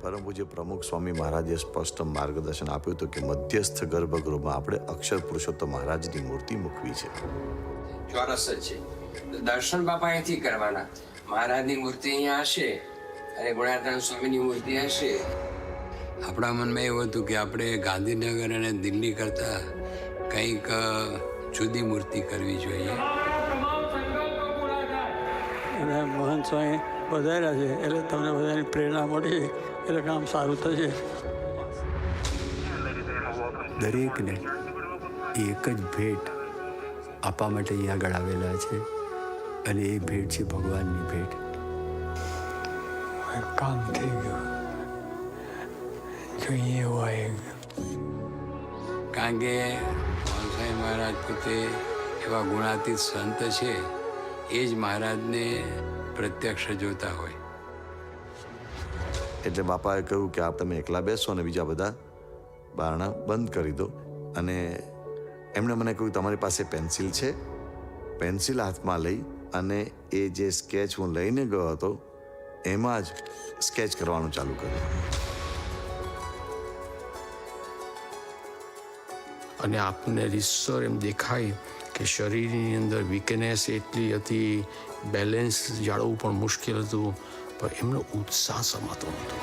પરમ પૂજ્ય પ્રમુખ સ્વામી મહારાજે સ્પષ્ટ માર્ગદર્શન આપ્યું હતું કે મધ્યસ્થ ગર્ભગૃહમાં આપણે અક્ષર પુરુષોત્તમ મહારાજની મૂર્તિ મૂકવી છે. ચોરસ જ છે. દર્શન બાપા અહીંથી કરવાના. મહારાજની મૂર્તિ અહીંયા હશે અને ગુણાતીતાનંદ સ્વામીની મૂર્તિ હશે. આપણા મનમાં એવું હતું કે આપણે ગાંધીનગર અને દિલ્હી કરતા કંઈક જુદી મૂર્તિ કરવી જોઈએ. અને મહંત સ્વામી વધાર્યા છે એટલે તમને બધાની પ્રેરણા મળી એટલે કામ સારું થશે. દરેકને એક જ ભેટ આપવા માટે અહીંયા આગળ આવેલા છે અને એ ભેટ છે ભગવાનની ભેટ. કામ થઈ ગયું જોઈએ એવું આવી ગયું. કારણ કે સ્વામી મહારાજ પોતે એવા ગુણાતીત સંત છે, એ જ મહારાજને પ્રત્યક્ષ જોતા હોય. એટલે બાપાએ કહ્યું કે આપ તમે એકલા બેસો અને બીજા બધા બારણા બંધ કરી દો. અને એમણે મને કહ્યું તમારી પાસે પેન્સિલ છે? પેન્સિલ હાથમાં લઈ અને એ જે સ્કેચ હું લઈને ગયો હતો એમાં જ સ્કેચ કરવાનું ચાલુ કર્યું. અને આપને રીતસર એમ દેખાય કે શરીરની અંદર વીકનેસ એટલી હતી, બેલેન્સ જાળવવું પણ મુશ્કેલ હતું, પણ એમનો ઉત્સાહ સમાતો નહોતો.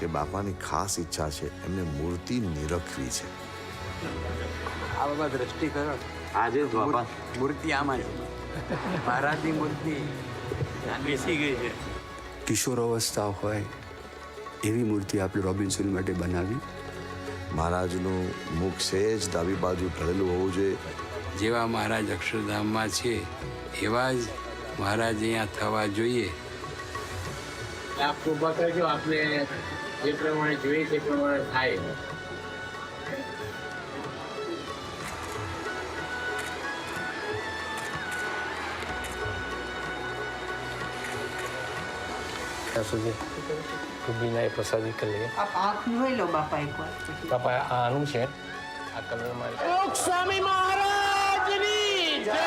કે બાપાની ખાસ ઈચ્છા છે એમને મૂર્તિ નિરખવી છે. આ બાબા દ્રષ્ટિ કરો. આજે મૂર્તિ આમાં છે. મહારાજની મૂર્તિ બેસી ગઈ છે. કિશોર અવસ્થા હોય એવી મૂર્તિ આપણે રોબિન્સન માટે બનાવી. મહારાજનું મુખ સેજ ડાબી બાજુ ઢળેલું હોવું જોઈએ. જેવા મહારાજ અક્ષરધામમાં છે એવા જ મહારાજ અહીંયા થવા જોઈએ. આપ કૃપા કરજો, આપણે જે પ્રમાણે જોઈએ તે પ્રમાણે થાય. ત્યાં સુધી રૂબીના એ પ્રસાદી કરી લઈએ. આપ આંખ ધોઈ લો બાપા એકવાર. બાપા આનું છે આ કલરમાં. સ્વામી મહારાજની જય.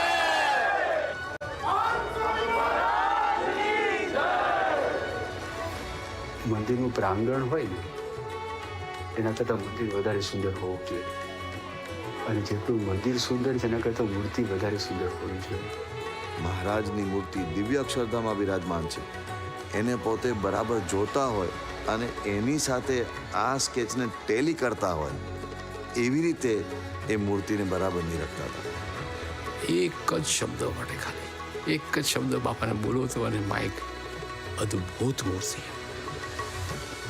મંદિરનું પ્રાંગણ હોય ને એના કરતાં મંદિર વધારે સુંદર હોવું જોઈએ. અને જેટલું મંદિર સુંદર છે એના કરતાં મૂર્તિ વધારે સુંદર હોવી જોઈએ. મહારાજની મૂર્તિ દિવ્ય અક્ષરધામમાં બિરાજમાન છે. એને પોતે બરાબર જોતા હોય અને એની સાથે આ સ્કેચને ટેલી કરતા હોય એવી રીતે એ મૂર્તિને બરાબર નિરખતા હતા. એક જ શબ્દ માટે ખાલી એક જ શબ્દ બાપાને બોલો તો અને માઇક અદ્ભુત મૂર્તિ.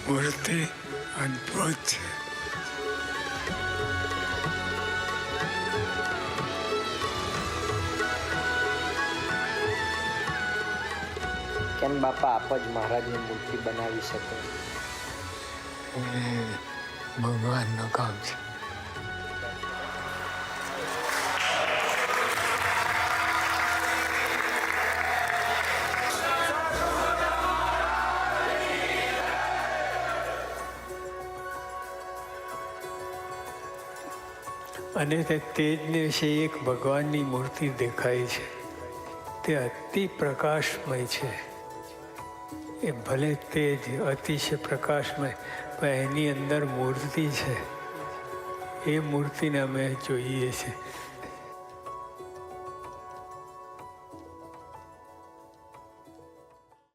મૂર્તિ અદ્ભુત છે. કેમ બાપા આપ જ મહારાજની મૂર્તિ બનાવી શકો? ભગવાનનું કામ છે. અને તે તેજને વિશે એક ભગવાનની મૂર્તિ દેખાય છે. તે અતિ પ્રકાશમય છે. એ ભલે તેજ અતિશય પ્રકાશમય પણ એની અંદર મૂર્તિ છે. એ મૂર્તિને અમે જોઈએ છીએ.